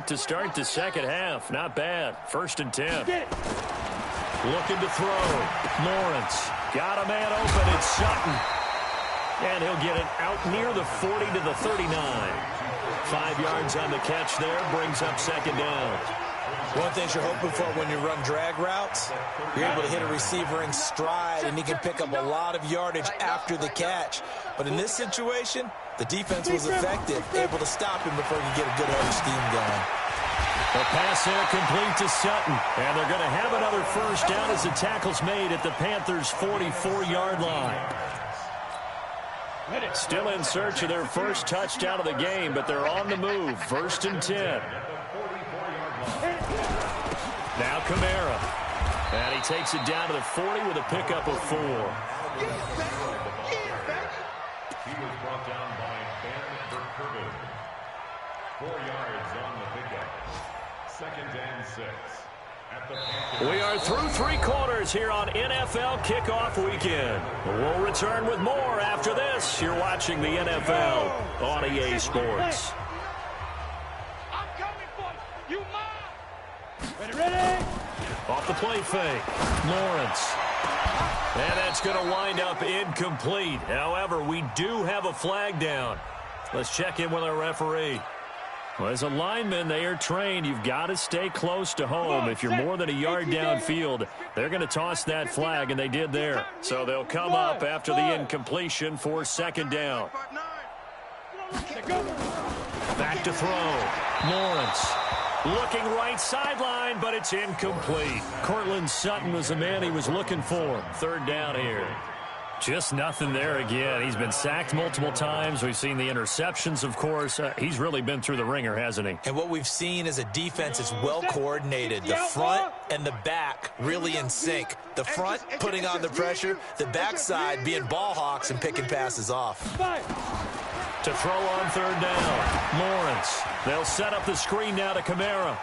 point to start the second half. Not bad. 1st and 10. Looking to throw. Lawrence. Got a man open. It's Sutton. And he'll get it out near the 40 to the 39. 5 yards on the catch there. Brings up 2nd down. One thing you're hoping for when you run drag routes, you're able to hit a receiver in stride, and he can pick up a lot of yardage after the catch. But in this situation, the defense was effective, able to stop him before he could get a good head of steam going. The pass there complete to Sutton. And they're going to have another 1st down as the tackle's made at the Panthers' 44-yard line. Still in search of their first touchdown of the game, but they're on the move. 1st and 10. Now Kamara. And he takes it down to the 40 with a pickup of 4. He was brought down by Ben Burkirby. 4 yards on the pickup. 2nd and 6. We are through 3 quarters here on NFL Kickoff Weekend. We'll return with more after this. You're watching the NFL on EA Sports. I'm coming for you. You mine. Ready? Off the play fake. Lawrence. And that's going to wind up incomplete. However, we do have a flag down. Let's check in with our referee. Well, as a lineman, they are trained. You've got to stay close to home. If you're more than a yard downfield, they're going to toss that flag, and they did there. So they'll come up after the incompletion for 2nd down. Back to throw. Lawrence. Looking right sideline, but it's incomplete. Cortland Sutton was the man he was looking for. 3rd down here. Just nothing there again. He's been sacked multiple times. We've seen the interceptions, of course. He's really been through the ringer, hasn't he? And what we've seen is a defense is well coordinated. The front and the back really in sync. The front putting on the pressure, the backside being ball hawks and picking passes off. To throw on 3rd down. Lawrence. They'll set up the screen now to Kamara.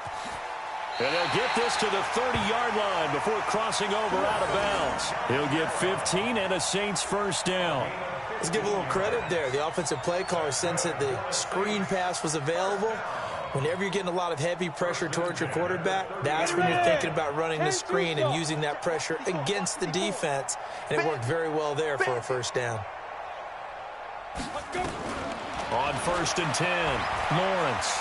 And they'll get this to the 30-yard line before crossing over out of bounds. He'll get 15 and a Saints 1st down. Let's give a little credit there. The offensive play caller sensed that the screen pass was available. Whenever you're getting a lot of heavy pressure towards your quarterback, that's when you're thinking about running the screen and using that pressure against the defense. And it worked very well there for a 1st down. On 1st and 10, Lawrence.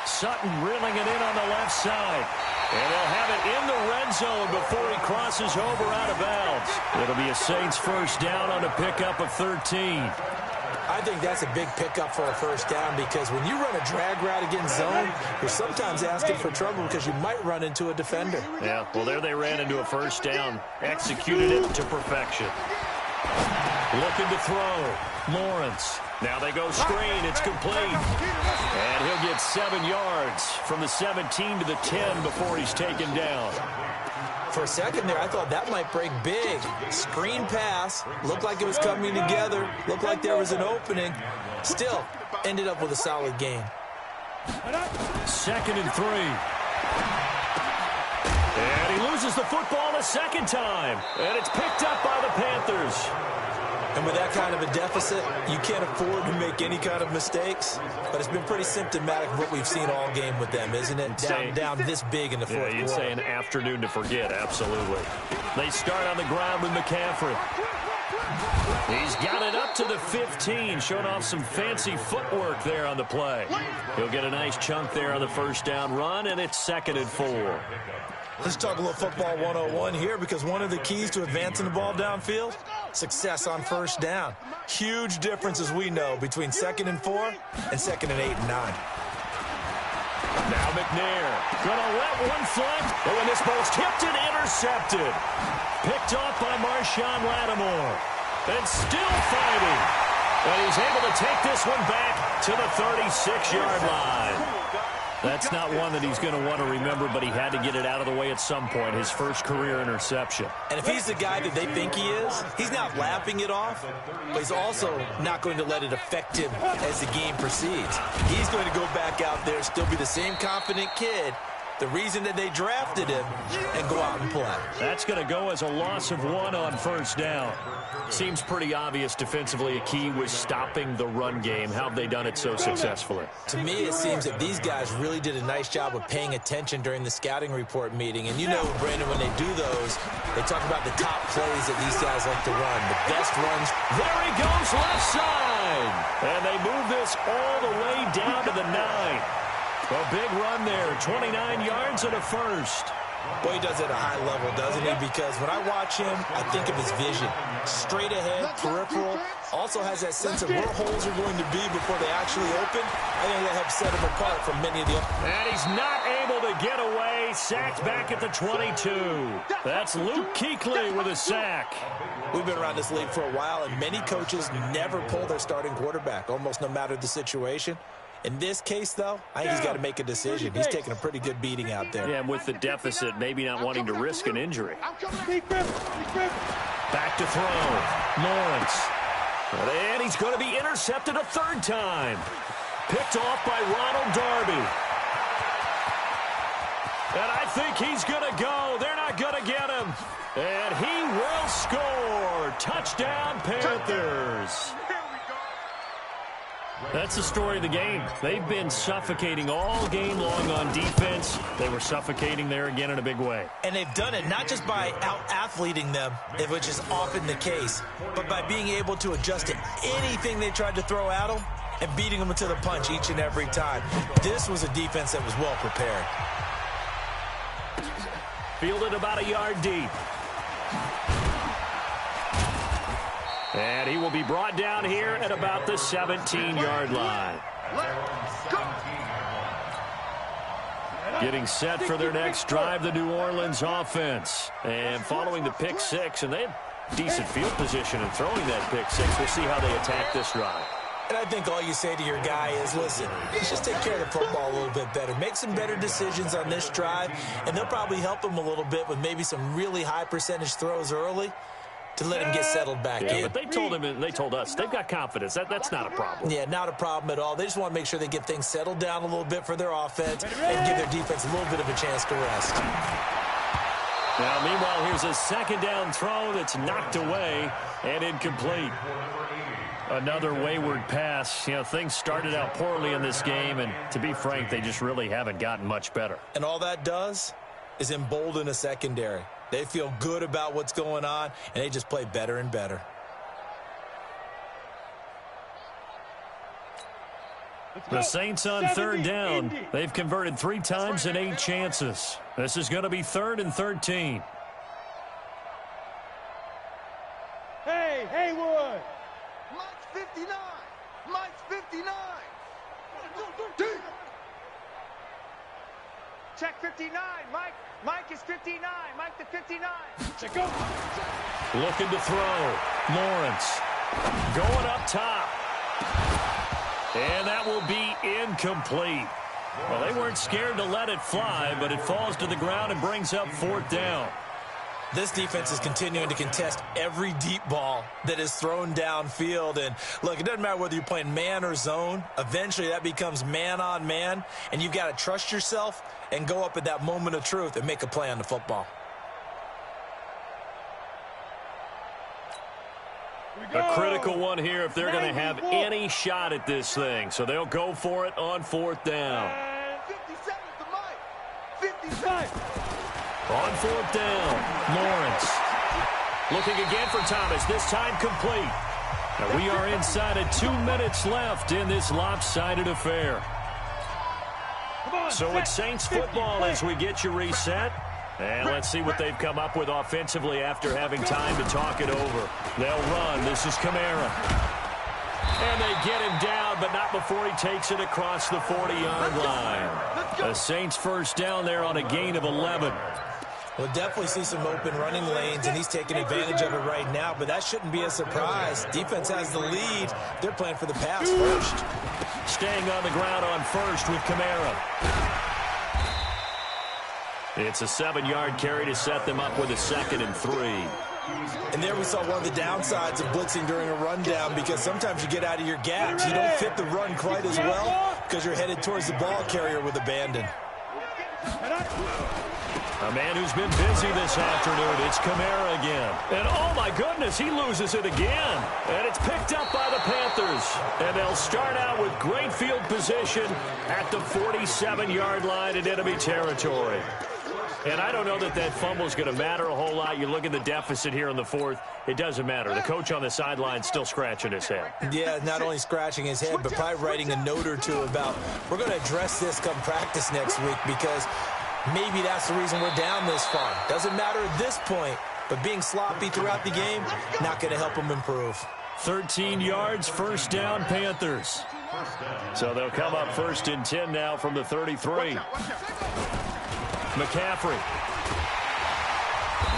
Sutton reeling it in on the left side. And they'll have it in the red zone before he crosses over out of bounds. It'll be a Saints 1st down on a pickup of 13. I think that's a big pickup for a 1st down because when you run a drag route against zone, you're sometimes asking for trouble because you might run into a defender. Yeah, well, there they ran into a 1st down. Executed it to perfection. Looking to throw. Lawrence. Now they go screen. It's complete. And he'll get 7 yards from the 17 to the 10 before he's taken down. For a second there, I thought that might break big. Screen pass. Looked like it was coming together. Looked like there was an opening. Still, ended up with a solid gain. 2nd and 3. And he loses the football a 2nd time. And it's picked up by the Panthers. And with that kind of a deficit, you can't afford to make any kind of mistakes. But it's been pretty symptomatic of what we've seen all game with them, isn't it? Down this big in the 4th quarter. Yeah, you'd say an afternoon to forget, absolutely. They start on the ground with McCaffrey. He's got it up to the 15, showing off some fancy footwork there on the play. He'll get a nice chunk there on the 1st down run, and it's 2nd and 4. Let's talk a little football 101 here because one of the keys to advancing the ball downfield, success on 1st down. Huge difference, as we know, between 2nd and 4 and 2nd and 8 and 9. Now McNair gonna let one fly. And when this ball's tipped and intercepted. Picked off by Marshawn Lattimore. And still fighting. And he's able to take this one back to the 36-yard line. That's not one that he's going to want to remember, but he had to get it out of the way at some point, his first career interception. And if he's the guy that they think he is, he's not laughing it off, but he's also not going to let it affect him as the game proceeds. He's going to go back out there, still be the same confident kid, the reason that they drafted him, and go out and play. That's going to go as a loss of 1 on first down. Seems pretty obvious defensively a key was stopping the run game. How have they done it so successfully? To me, it seems that these guys really did a nice job of paying attention during the scouting report meeting. And you know, Brandon, when they do those, they talk about the top plays that these guys like to run, the best runs. There he goes, left side. And they move this all the way down to the 9. A big run there, 29 yards and a first. Boy, he does it at a high level, doesn't he? Because when I watch him, I think of his vision. Straight ahead, peripheral. Also has that sense of where holes are going to be before they actually open. I think that helps set him apart from many of the others. And he's not able to get away. Sacked back at the 22. That's Luke Kuechly with a sack. We've been around this league for a while, and many coaches never pull their starting quarterback, almost no matter the situation. In this case, though, I think he's got to make a decision. He's taking a pretty good beating out there. Yeah, and with the deficit, maybe not wanting to risk an injury. Back to throw. Lawrence. And he's going to be intercepted a third time. Picked off by Ronald Darby. And I think he's going to go. They're not going to get him. And he will score. Touchdown, Panthers. That's the story of the game. They've been suffocating all game long on defense. They were suffocating there again in a big way. And they've done it not just by out-athleting them, which is often the case, but by being able to adjust to anything they tried to throw at them and beating them to the punch each and every time. This was a defense that was well prepared. Fielded about a yard deep. And he will be brought down here at about the 17-yard line. Getting set for their next drive, the New Orleans offense. And following the pick six, and they have decent field position in throwing that pick six. We'll see how they attack this drive. And I think all you say to your guy is, listen, let's just take care of the football a little bit better. Make some better decisions on this drive, and they'll probably help him a little bit with maybe some really high percentage throws early to let him get settled back in. But they told him, and they told us, they've got confidence. That's not a problem. Yeah, not a problem at all. They just want to make sure they get things settled down a little bit for their offense and give their defense a little bit of a chance to rest. Now, meanwhile, here's a second down throw that's knocked away and incomplete. Another wayward pass. You know, things started out poorly in this game, and to be frank, they just really haven't gotten much better. And all that does is embolden a secondary. They feel good about what's going on, and they just play better and better. The Saints on third down. They've converted 3 times in 8 chances. This is going to be 3rd and 13. Hey, Haywood. Mike's 59. Mike's 59. Check 59. Mike is 59. Mike to 59. Check go. Looking to throw. Lawrence going up top. And that will be incomplete. Well, they weren't scared to let it fly, but it falls to the ground and brings up 4th down. This defense is continuing to contest every deep ball that is thrown downfield. And, look, it doesn't matter whether you're playing man or zone. Eventually, that becomes man on man, and you've got to trust yourself and go up at that moment of truth and make a play on the football. A critical one here if they're going to have any shot at this thing. So they'll go for it on 4th down. 57 to Mike. 55. On 4th down, Lawrence. Looking again for Thomas, this time complete. Now we are inside of 2 minutes left in this lopsided affair. So it's Saints football as we get you reset. And let's see what they've come up with offensively after having time to talk it over. They'll run. This is Kamara. And they get him down, but not before he takes it across the 40-yard line. The Saints first down there on a gain of 11. We'll definitely see some open running lanes, and he's taking advantage of it right now, but that shouldn't be a surprise. Defense has the lead. They're playing for the pass first. Staying on the ground on first with Kamara. It's a 7-yard carry to set them up with a 2nd and 3. And there we saw one of the downsides of blitzing during a rundown, because sometimes you get out of your gaps. You don't fit the run quite as well because you're headed towards the ball carrier with abandon. A man who's been busy this afternoon. It's Kamara again. And oh my goodness, he loses it again. And it's picked up by the Panthers. And they'll start out with great field position at the 47-yard line in enemy territory. And I don't know that that fumble is going to matter a whole lot. You look at the deficit here in the fourth. It doesn't matter. The coach on the sideline still scratching his head. Yeah, not only scratching his head, but probably writing a note or two about, we're going to address this come practice next week, because maybe that's the reason we're down this far. Doesn't matter at this point, but being sloppy throughout the game, not going to help them improve. 13 yards, first down, Panthers. So they'll come up 1st and 10 now from the 33. McCaffrey.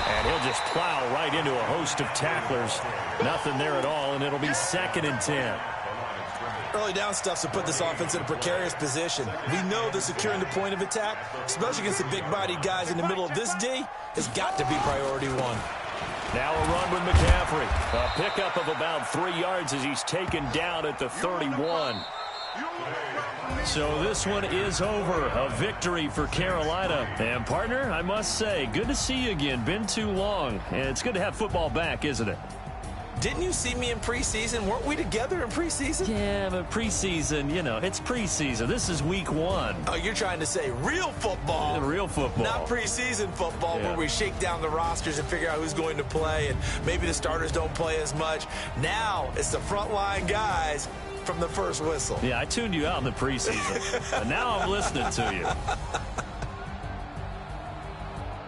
And he'll just plow right into a host of tacklers. Nothing there at all, and it'll be 2nd and 10. Early down stuff's to put this offense in a precarious position. We know that securing the point of attack, especially against the big-bodied guys in the middle of this D, has got to be priority one. Now a run with McCaffrey. A pickup of about 3 yards as he's taken down at the 31. So this one is over. A victory for Carolina. And, partner, I must say, good to see you again. Been too long. And it's good to have football back, isn't it? Didn't you see me in preseason? Weren't we together in preseason? Yeah, but preseason, you know, it's preseason. This is week 1. Oh, you're trying to say real football. Yeah, real football. Not preseason football, yeah, where we shake down the rosters and figure out who's going to play, and maybe the starters don't play as much. Now it's the frontline guys from the first whistle. Yeah, I tuned you out in the preseason. But now I'm listening to you.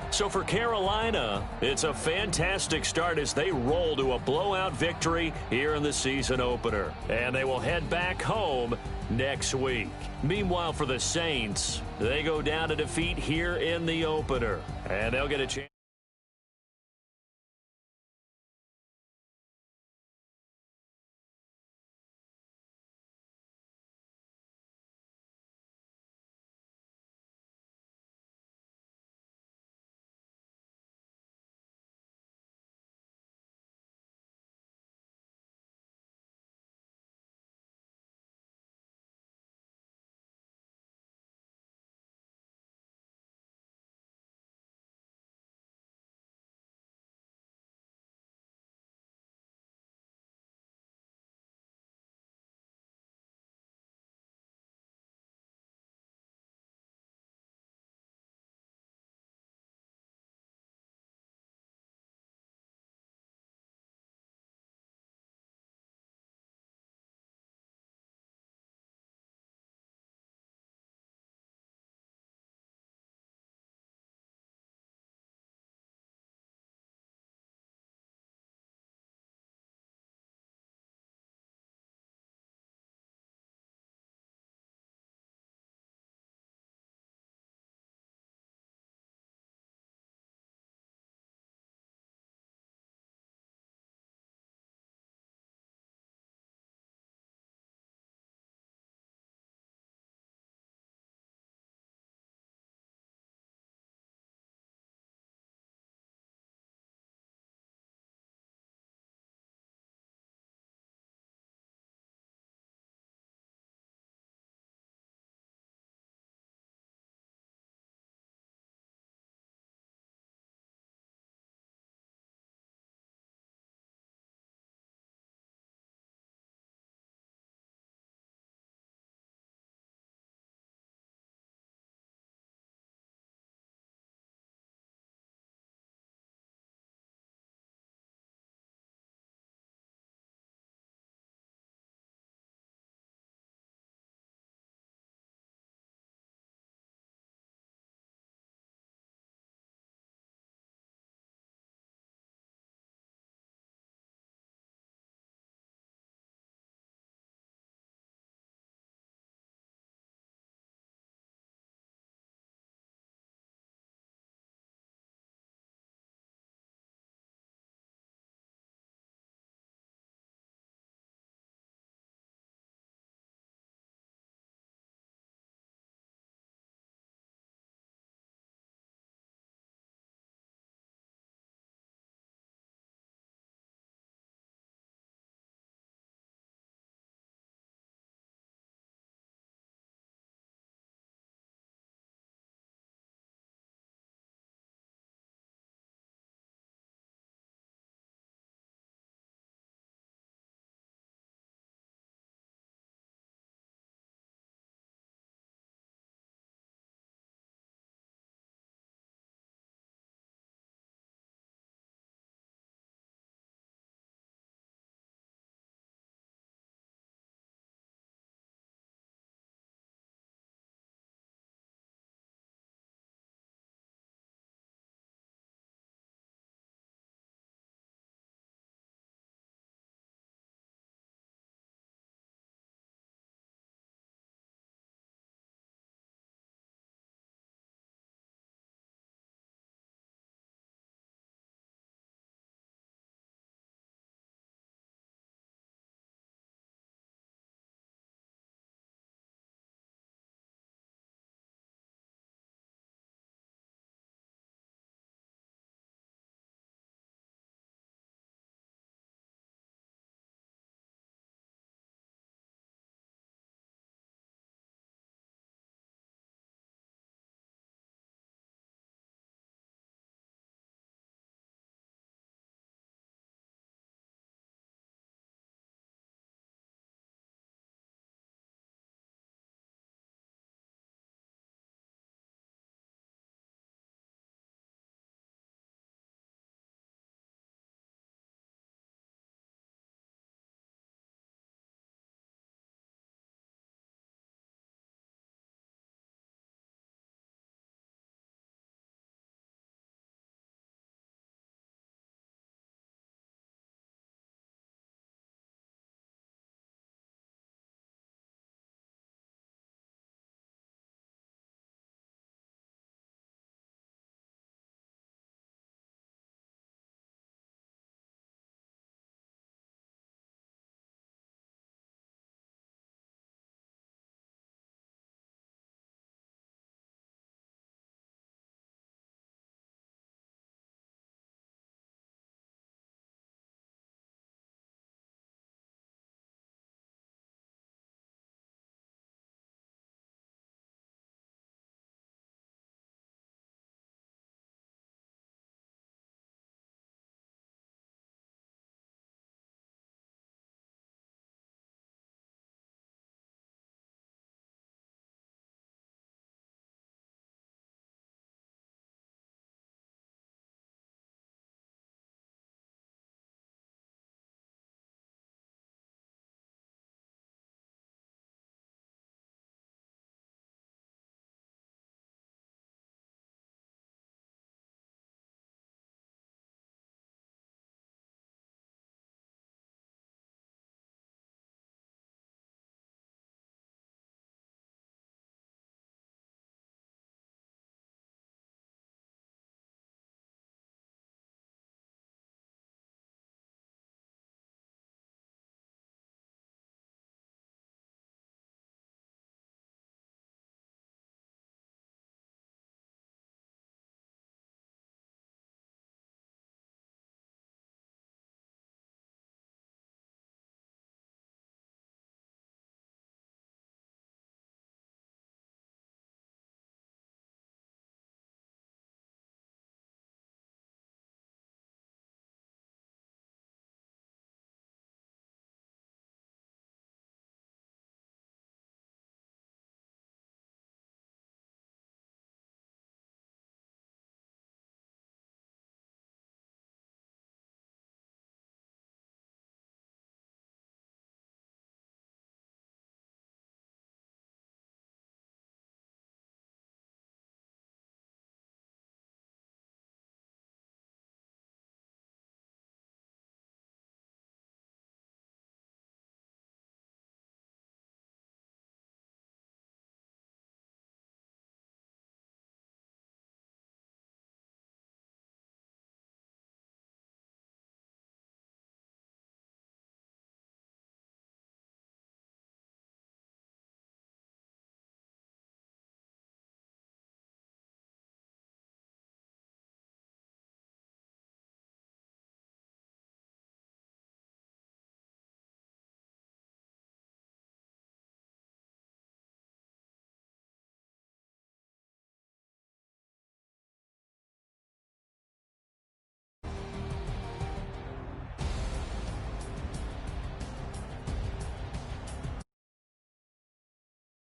So for Carolina, it's a fantastic start as they roll to a blowout victory here in the season opener. And they will head back home next week. Meanwhile, for the Saints, they go down to defeat here in the opener. And they'll get a chance.